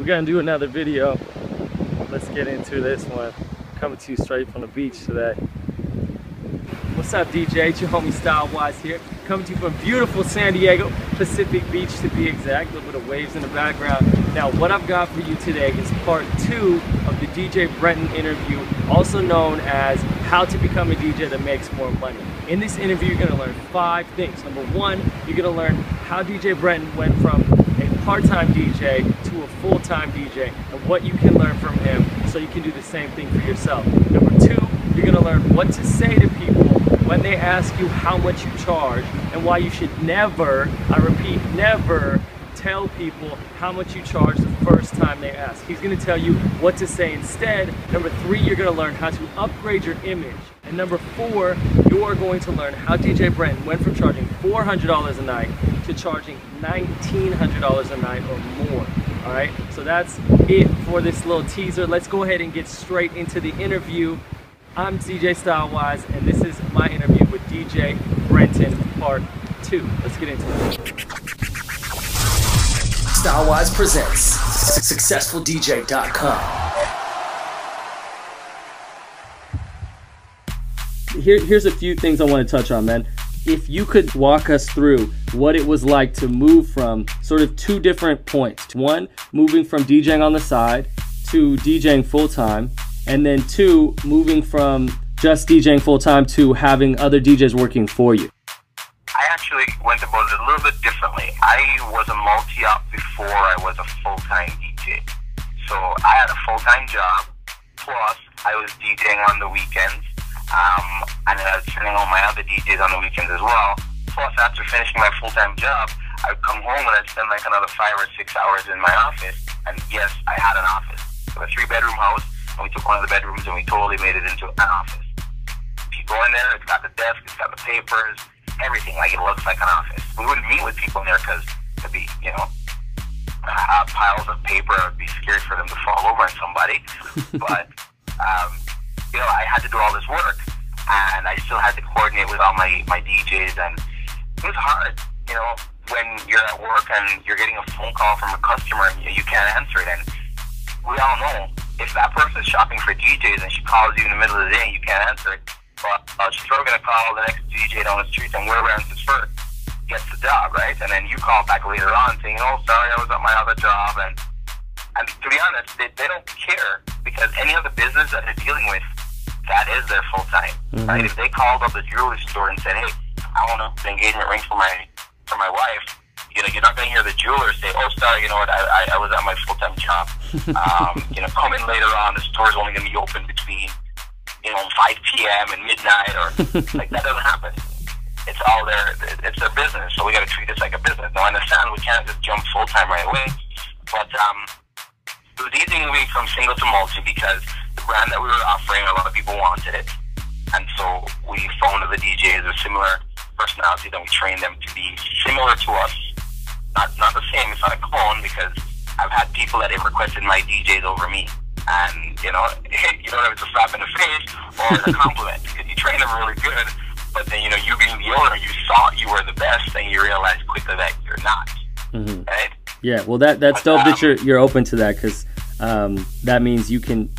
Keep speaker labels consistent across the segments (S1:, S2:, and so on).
S1: We're gonna do another video. Let's get into this one. Coming to you straight from the beach today. What's up, DJ? It's your homie Stylewise here. Coming to you from beautiful San Diego, Pacific Beach to be exact. A little bit of waves in the background. Now, what I've got for you today is part 2 of the DJ Brenton interview, also known as How to Become a DJ That Makes More Money. In this interview, you're gonna learn 5 things. Number 1, you're gonna learn how DJ Brenton went from a part-time DJ to a full-time DJ and what you can learn from him so you can do the same thing for yourself. Number 2, you're gonna learn what to say to people when they ask you how much you charge and why you should never, I repeat, never tell people how much you charge the first time they ask. He's gonna tell you what to say instead. Number 3, you're gonna learn how to upgrade your image. And number 4, you're going to learn how DJ Brenton went from charging $400 a night to charging $1,900 a night or more. All right, so that's it for this little teaser. Let's go ahead and get straight into the interview. I'm DJ Stylewise, and this is my interview with DJ Brenton, part 2. Let's get into it.
S2: Stylewise presents SuccessfulDJ.com.
S1: Here's a few things I want to touch on, man. If you could walk us through what it was like to move from sort of 2 different points. 1, moving from DJing on the side to DJing full-time, and then 2, moving from just DJing full-time to having other DJs working for you.
S3: I actually went about it a little bit differently. I was a multi-op before I was a full-time DJ. So I had a full-time job, plus I was DJing on the weekends, and then I was sending all my other DJs on the weekends as well. Plus, after finishing my full-time job, I would come home and I'd spend like another 5 or 6 hours in my office. And yes, I had an office. It was a 3-bedroom house, and we took one of the bedrooms and we totally made it into an office. If you go in there, it's got the desk, it's got the papers, everything. Like, it looks like an office. We wouldn't meet with people in there because it'd be, you know, piles of paper. I would be scared for them to fall over on somebody. But, you know, I had to do all this work, and I still had to coordinate with all my DJs, and it was hard, you know, when you're at work and you're getting a phone call from a customer and you can't answer it. And we all know, if that person is shopping for DJs and she calls you in the middle of the day and you can't answer it, well, she's probably going to call the next DJ down the street, and whoever answers first gets the job, right? And then you call back later on saying, oh, sorry, I was at my other job. And to be honest, they don't care, because any other business that they're dealing with, that is their full time, right? If they called up the jewelry store and said, hey, I want an engagement ring for my wife, you know, you're not going to hear the jeweler say, oh, sorry, you know what, I was at my full-time job. You know, come in later on, the store's only going to be open between, you know, 5 p.m. and midnight, or like, that doesn't happen. It's all it's their business, so we got to treat it like a business. Now, I understand we can't just jump full-time right away, but it was easy moving from single to multi because the brand that we were offering, a lot of people wanted it. And so we found the DJs with similar personalities, and we trained them to be similar to us. Not the same, it's not a clone, because I've had people that have requested my DJs over me. And, you know, you don't know if it's a slap in the face or a compliment, because you train them really good, but then, you know, you being the owner, you thought you were the best, and you realize quickly that you're not. Right?
S1: Yeah, well, that's dope that you're open to that, because that means you can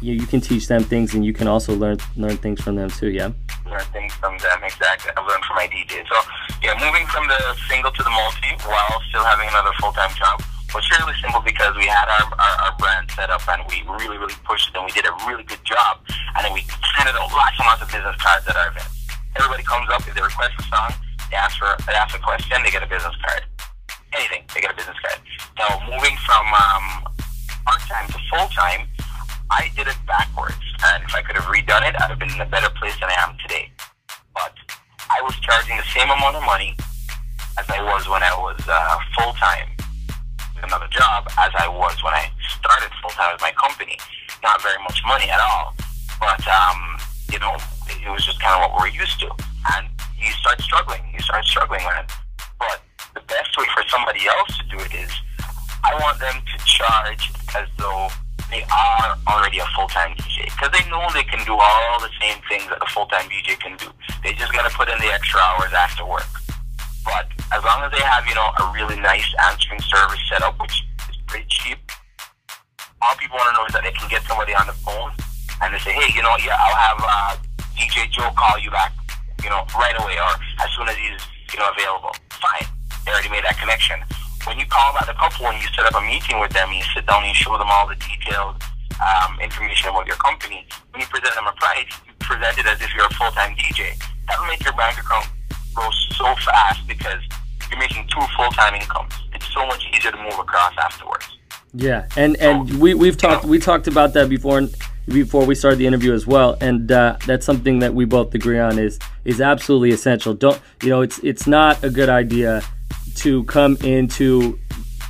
S1: teach them things, and you can also learn things from them too. Yeah.
S3: Learn things from them, exactly. I've learned from my DJ. So yeah, moving from the single to the multi while still having another full-time job was fairly simple, because we had our brand set up, and we really pushed it, and we did a really good job. And then we handed out lots and lots of business cards at our events. Everybody comes up, if they request a song, they ask a question, they get a business card. Anything, they get a business card. Now, moving from part-time to full-time, I did it backwards, and if I could have redone it, I'd have been in a better place than I am today. But I was charging the same amount of money as I was when I was full-time with another job, as I was when I started full-time with my company. Not very much money at all, but you know, it was just kind of what we're used to. And you start struggling with it. But the best way for somebody else to do it is, I want them to charge as though they are already a full-time DJ, because they know they can do all the same things that a full-time DJ can do. They just got to put in the extra hours after work. But as long as they have, you know, a really nice answering service set up, which is pretty cheap, All people want to know is that they can get somebody on the phone and they say, hey, yeah, I'll have DJ Joe call you back, right away or as soon as he's, available. Fine. They already made that connection. When you call about the couple and you set up a meeting with them and you sit down and you show them all the detailed information about your company, when you present them a price, you present it as if you're a full-time DJ. That'll make your bank account grow so fast because you're making 2 full-time incomes. It's so much easier to move across afterwards.
S1: Yeah, and we talked about that before we started the interview as well, and that's something that we both agree on is absolutely essential. It's not a good idea to come into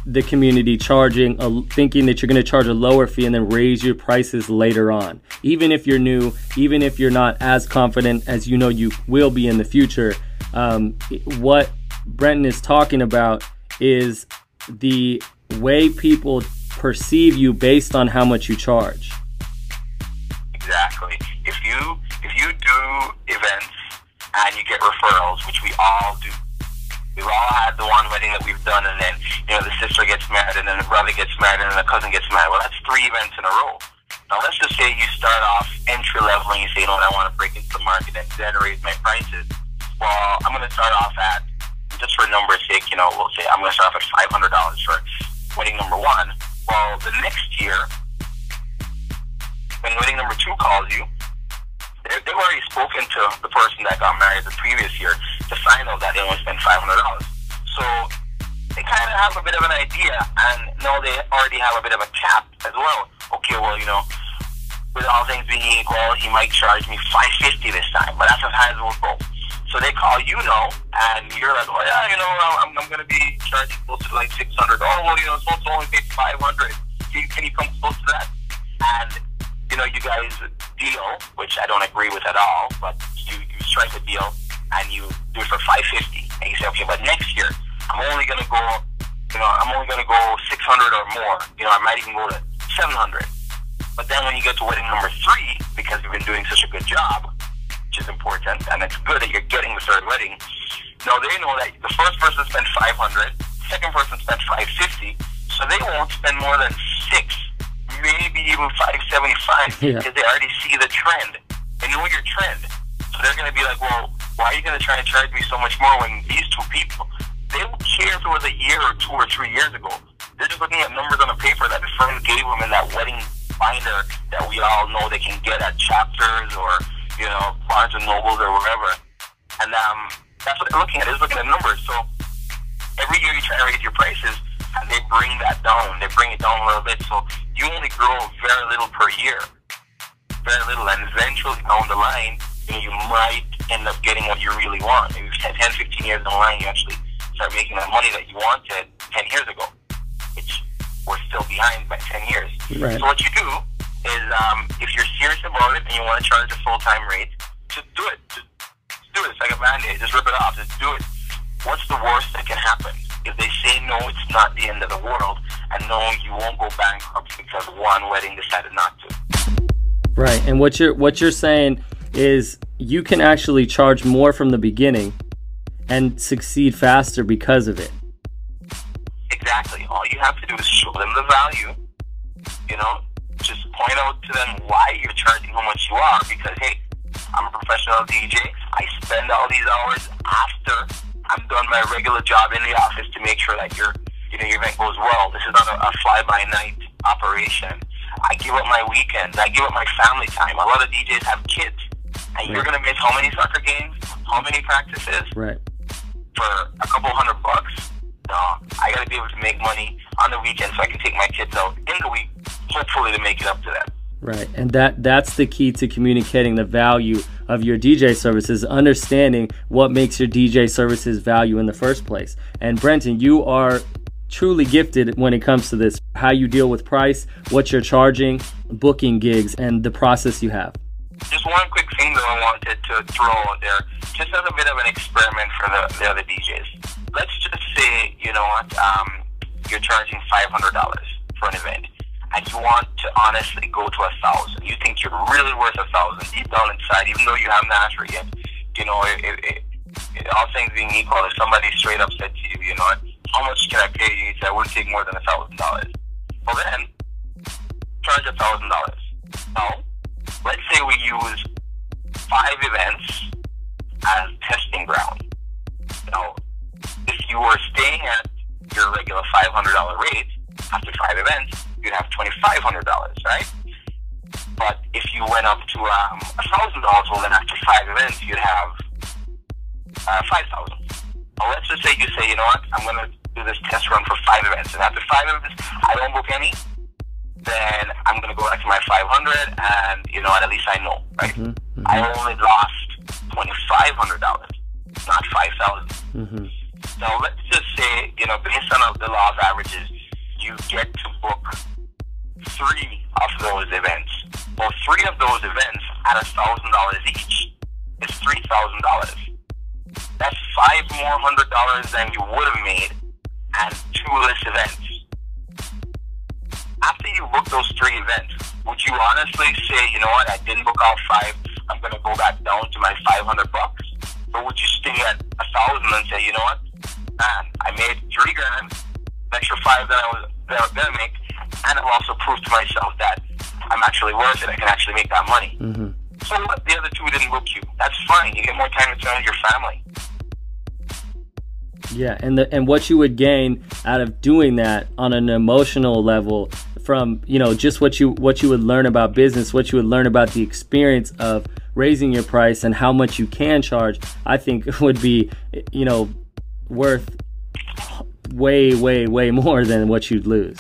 S1: the community thinking that you're going to charge a lower fee and then raise your prices later on. Even if you're new, even if you're not as confident as you will be in the future, what Brenton is talking about is the way people perceive you based on how much you charge.
S3: Exactly. If you do events and you get referrals, which we all do, we've all had the one wedding that we've done, and then the sister gets married, and then the brother gets married, and then the cousin gets married. Well, that's 3 events in a row. Now let's just say you start off entry level and you say, I want to break into the market and generate my prices. Well, I'm going to start off at, just for numbers' sake, we'll say I'm going to start off at $500 for wedding number 1. Well, the next year, when wedding number 2 calls you, they've already spoken to the person that got married the previous year to find out that they only spent $500. So they kind of have a bit of an idea, and now they already have a bit of a cap as well. Okay, well, with all things being equal, he might charge me $550 this time, but that's as high as it will go. So they call now, and you're like, oh yeah, I'm going to be charging close to like $600. Oh, well, it's supposed to only pay $500. Can you come close to that? And you guys deal, which I don't agree with at all, but you strike a deal and you do it for $550, and you say, okay, but next year I'm only going to go, I'm only going to go $600 or more. I might even go to $700. But then when you get to wedding number 3, because you've been doing such a good job, which is important, and it's good that you're getting the 3rd wedding. Now they know that the first person spent $500, second person spent $550, so they won't spend more than $600, maybe even $575, because they already see the trend. They know your trend, so they're going to be like, well, why are you going to try and charge me so much more when these 2 people? They don't care if it was a year or 2 or 3 years ago. They're just looking at numbers on a paper that the friend gave them in that wedding binder that we all know they can get at Chapters or Barnes and Nobles or wherever. And that's what they're looking at. They're looking at numbers. So every year you try to raise your prices, and they bring that down. They bring it down a little bit. So you only grow very little per year. Very little. And eventually down the line, you might end up getting what you really want. Maybe 10, 15 years down the line, you actually start making that money that you wanted 10 years ago, which we're still behind by 10 years.
S1: Right.
S3: So what you do is, if you're serious about it and you want to charge a full-time rate, just do it. Just do it. It's like a Band-Aid. Just rip it off. Just do it. What's the worst that can happen? If they say no, it's not the end of the world, and no, you won't go bankrupt because one wedding decided not to.
S1: Right. And what you're saying is you can actually charge more from the beginning and succeed faster because of it.
S3: Exactly. All you have to do is show them the value, just point out to them why you're charging how much you are, because, hey, I'm a professional DJ. I spend all these hours after I'm done my regular job in the office to make sure that your event goes well. This is not a fly-by-night operation. I give up my weekends. I give up my family time. A lot of DJs have kids. And you're going to miss how many soccer games, how many practices?
S1: Right.
S3: For a couple $100 bucks? No, I got to be able to make money on the weekend so I can take my kids out in the week, hopefully to make it up to that.
S1: Right, and that's the key to communicating the value of your DJ services, understanding what makes your DJ services value in the first place. And Brenton, you are truly gifted when it comes to this, how you deal with price, what you're charging, booking gigs, and the process you have.
S3: Just one quick thing that I wanted to throw out there, just as a bit of an experiment for the other DJs. Let's just say, you're charging $500 for an event, and you want to honestly go to 1,000. You think you're really worth 1,000 deep down inside, even though you haven't asked for it yet. All things being equal, if somebody straight up said to you, how much can I pay you? You say, I wouldn't take more than $1,000. Well then, charge $1,000. Now, let's say we use 5 events as testing ground. Now, if you were staying at your regular $500 rate, after 5 events, you'd have $2,500, right? But if you went up to $1,000, well, then after 5 events, you'd have $5,000. Now, let's just say you say, you know what, I'm going to do this test run for 5 events, and after 5 events, I don't book any, then I'm going to go back to my 500, and, you know what, at least I know, right? Mm-hmm. Mm-hmm. I only lost $2,500, not $5,000. Mm-hmm. Now, let's just say, you know, based on the law of averages, you get to book 3 of those events. Well, 3 of those events at $1,000 each is $3,000. That's $5 more than you would have made and 2 less events. After you book those 3 events, would you honestly say, you know what, I didn't book all 5, I'm going to go back down to my $500? Or would you stay at 1,000 and say, you know what, man, I made $3 grand, an extra 5 that I was going to make, and I've also proved to myself that I'm actually worth it, I can actually make that money. Mm-hmm. So what, the other 2 didn't book you. That's fine, you get more time to spend with your family.
S1: Yeah, and what you would gain out of doing that on an emotional level, from, you know, just what you would learn about business, what you would learn about the experience of raising your price and how much you can charge, I think would be, you know, worth way more than what you'd lose.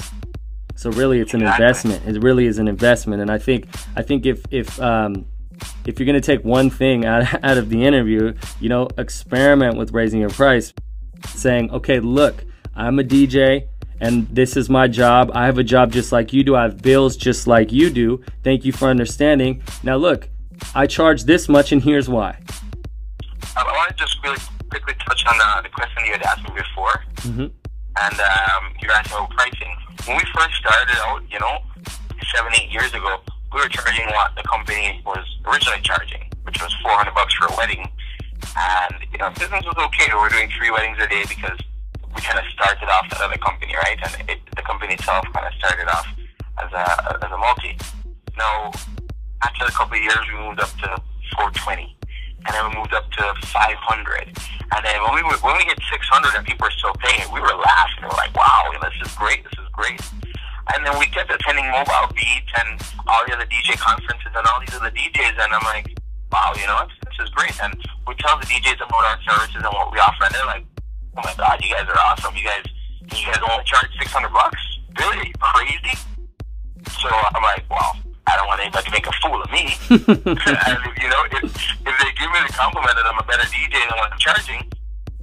S1: So really, it's an investment. It really is an investment, and I think if you're going to take one thing out of the interview, you know, experiment with raising your price, saying, okay, look, I'm a DJ and this is my job. I have a job just like you do. I have bills just like you do. Thank you for understanding. Now look, I charge this much and here's why.
S3: I want to just really quickly touch on the question you had asked me before. Mm-hmm. And you're asking about pricing. When we first started out, you know, 7-8 years ago, we were charging what the company was originally charging, which was $400 for a wedding. And, you know, business was okay. We were doing 3 weddings a day because we kind of started off that other company, right? And the company itself kind of started off as a multi. Now, after a couple of years, we moved up to 420. And then we moved up to 500. And then when we hit 600 and people were still paying, we were laughing. We were like, wow, this is great. This is great. And then we kept attending Mobile Beat and all the other DJ conferences and all these other DJs. And I'm like, wow, you know what? This is great. And we tell the DJs about our services and what we offer. And they're like, oh my God, you guys are awesome. You guys only charge $600? Really? Are you crazy? So I'm like, wow, I don't want anybody to make a fool of me. And, you know, if they give me the compliment that I'm a better DJ than what I'm charging,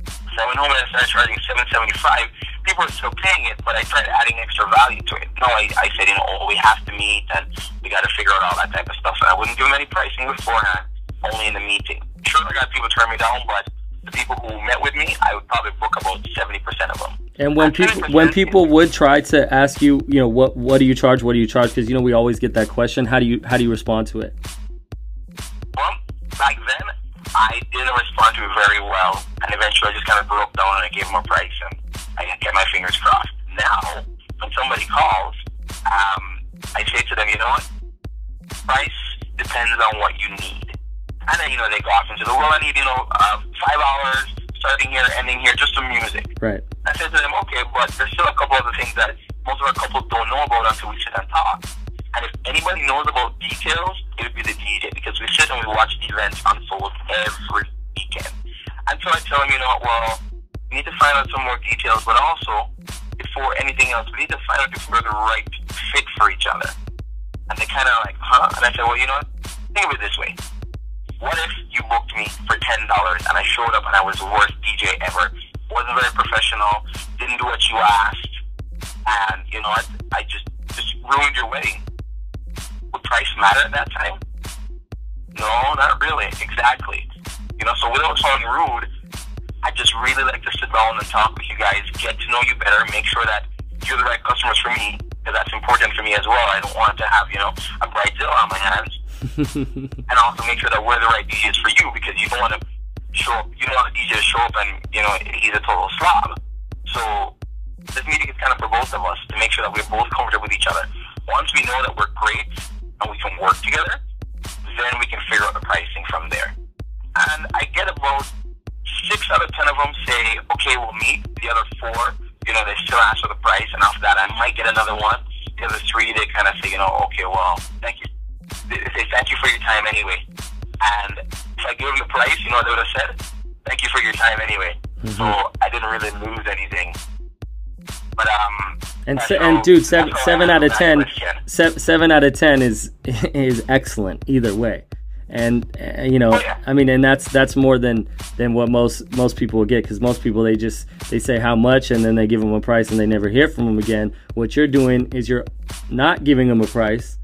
S3: so I went home and I started charging $775. People are still paying it, but I tried adding extra value to it. No, I said, you know, we have to meet and we got to figure out all that type of stuff. And I wouldn't do them any pricing beforehand, only in the meeting. Sure, I got people turn me down, but the people who met with me, I would probably book about 70% of them. And
S1: when people would try to ask you, you know, what do you charge? What do you charge? Because, you know, we always get that question. How do you respond to it?
S3: Well, back then, I didn't respond to it very well, and eventually I just kind of broke down and I gave them a price, and I kept my fingers crossed. Now, when somebody calls, I say to them, you know what? Price depends on what you need. And then, you know, they go off into the, well, I need, you know, 5 hours, starting here, ending here, just some music. Right. I said to them, okay, but there's still a couple other things that most of our couples don't know about until we sit and talk. And if anybody knows about details, it would be the DJ, because we sit and we watch the events unfold every weekend. And so I tell them, you know, well, we need to find out some more details, but also, before anything else, we need to find out if we're the right fit for each other. And they kind of like, huh? And I said, well, you know what? Think of it this way. What if you booked me for $10 and I showed up and I was the worst DJ ever? Wasn't very professional, didn't do what you asked, and, you know what? I just ruined your wedding. Would price matter at that time? No, not really. Exactly. You know, so without sounding rude, I just really like to sit down and talk with you guys, get to know you better, make sure that you're the right customers for me, because that's important for me as well. I don't want to have, you know, a bridezilla on my hands. And also make sure that we're the right DJs for you, because you don't want to show up, you don't want a DJ to show up and, you know, he's a total slob. So this meeting is kind of for both of us, to make sure that we're both comfortable with each other. Once once we know that we're great and we can work together, then we can figure out the pricing from there. And I get about 6 out of 10 of them say, okay, we'll meet. The other 4, you know, they still ask for the price, and after that I might get another one. The other 3, they kind of say, you know, okay, well, thank you. They say, thank you for your time anyway. And if I gave them the price, you know what they would have said? Thank you for your time anyway. So I didn't really lose anything. But
S1: and dude, 7 out of 10, 7 out of 10 is excellent either way. And you know, I mean, and that's more than what most people will get, because most people, they say how much and then they give them a price and they never hear from them again. What you're doing is you're not giving them a price,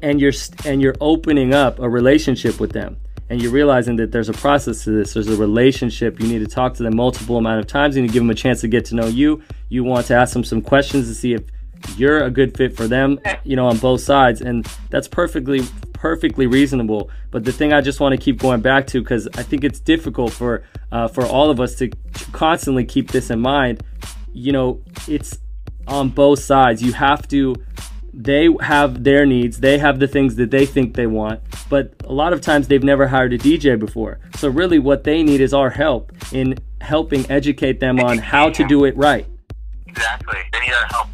S1: and you're opening up a relationship with them, and you're realizing that there's a process to this. There's a relationship. You need to talk to them multiple amount of times. You need to give them a chance to get to know you. You want to ask them some questions to see if you're a good fit for them, you know, on both sides, and that's perfectly reasonable. But the thing I just want to keep going back to, because I think it's difficult for all of us to constantly keep this in mind, you know, it's on both sides. You have to, they have their needs, they have the things that they think they want, but a lot of times they've never hired a DJ before. So really what they need is our help in helping educate them on how to do it right.
S3: Exactly. They need our help.